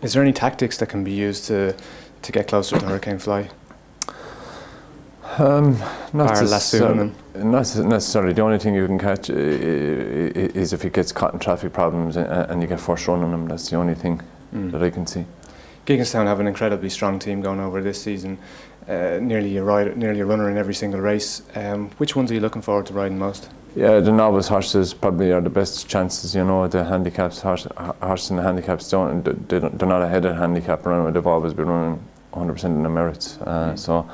Is there any tactics that can be used to get closer to Hurricane Fly? Not lassoing necessarily. The only thing you can catch is if he gets caught in traffic problems and you get first run on him. That's the only thing that I can see. Gigginstown have an incredibly strong team going over this season. Nearly a runner in every single race. Which ones are you looking forward to riding most? Yeah, the novice horses probably are the best chances. You know, the handicaps, horses in the handicaps they're not ahead of the handicap runner. They've always been running 100% in the merits. So.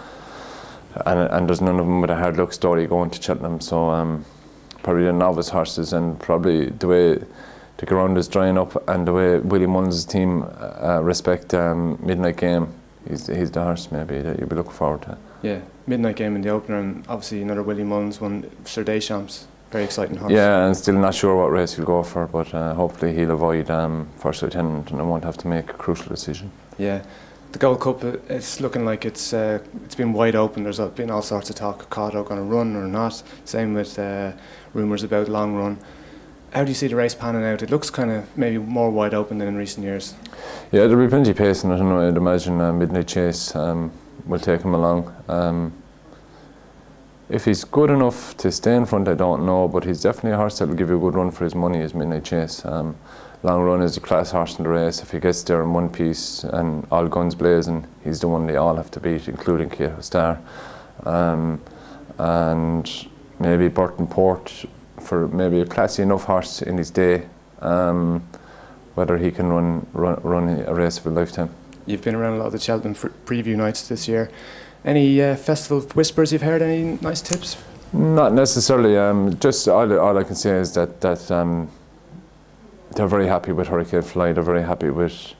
And there's none of them with a hard luck story going to Cheltenham, so probably the novice horses, and probably the way the ground is drying up and the way Willie Mullins' team respect Midnight Game, he's the horse maybe that you'll be looking forward to. Yeah, Midnight Game in the opener, and obviously another Willie Mullins one, Sir Deschamps, very exciting horse. Yeah, and still not sure what race he'll go for, but hopefully he'll avoid First Lieutenant and won't have to make a crucial decision. Yeah. The Gold Cup, it's looking like it's been wide open. There's been all sorts of talk of Cotto going to run or not. Same with rumours about long run. How do you see the race panning out? It looks kind of maybe more wide open than in recent years. Yeah, there'll be plenty of pace in it. I'd imagine Midnight Chase will take him along. If he's good enough to stay in front, I don't know, but he's definitely a horse that will give you a good run for his money, is Midnight Chase. Long Run is a class horse in the race. If he gets there in one piece and all guns blazing, he's the one they all have to beat, including Keto Star. And maybe Burton Port for maybe a classy enough horse in his day, whether he can run a race of a lifetime. You've been around a lot of the Cheltenham preview nights this year. Any festival whispers you've heard? Any nice tips? Not necessarily. Just all I can say is that they're very happy with Hurricane Fly. They're very happy with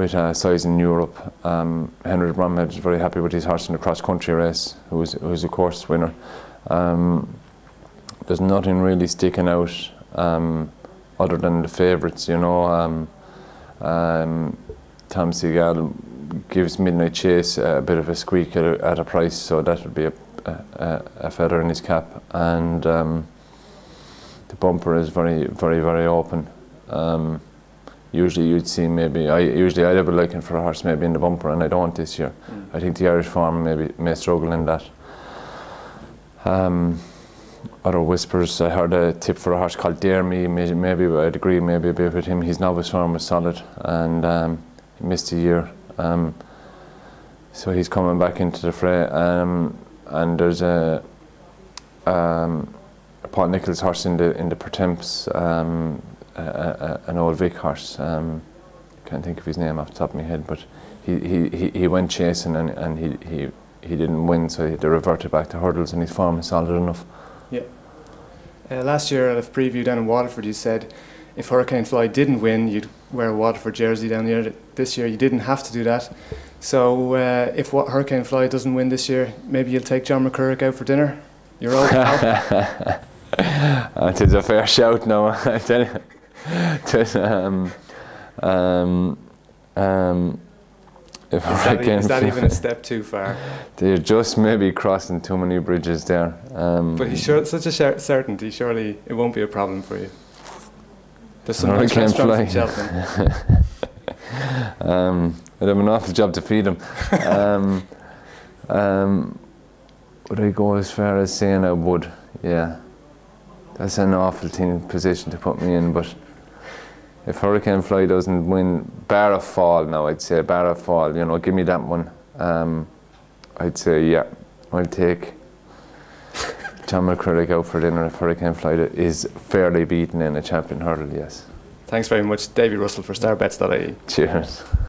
size in Europe. Henry Bromhead is very happy with his horse in the cross country race, who's a course winner. There's nothing really sticking out other than the favourites. You know, Tom Seagal gives Midnight Chase a bit of a squeak at a price, so that would be a feather in his cap. And the bumper is very, very, very open. Usually you'd see maybe, I'd have a liking for a horse maybe in the bumper, and I don't this year. I think the Irish farm may struggle in that. Other whispers, I heard a tip for a horse called Dare Me. Maybe I'd agree maybe a bit with him. His novice form was solid, and he missed a year. So he's coming back into the fray. And there's a Paul Nichols horse in the Pertemps, an old Vic horse. Can't think of his name off the top of my head, but he went chasing and he didn't win, so they reverted back to hurdles, and his form is solid enough. Yeah. Last year at a preview down in Waterford, you said if Hurricane Fly didn't win, you'd wear a Waterford jersey down there. This year you didn't have to do that. So if Hurricane Fly doesn't win this year, maybe you'll take John McCririck out for dinner? You're old pal. It is a fair shout now, I tell you. Is that even a step too far? They're just maybe crossing too many bridges there. But he's such a certainty, surely it won't be a problem for you. There's some nice restaurants in Cheltenham. I'd have an awful job to feed him. Would I go as far as saying I would? Yeah. That's an awful position to put me in, but if Hurricane Fly doesn't win, bar a fall now, I'd say, bar a fall, you know, give me that one. I'd say, yeah, I'll take John McCririck out for dinner if Hurricane Fly is fairly beaten in a champion hurdle, yes. Thanks very much, Davy Russell for Starbets.ie. Cheers.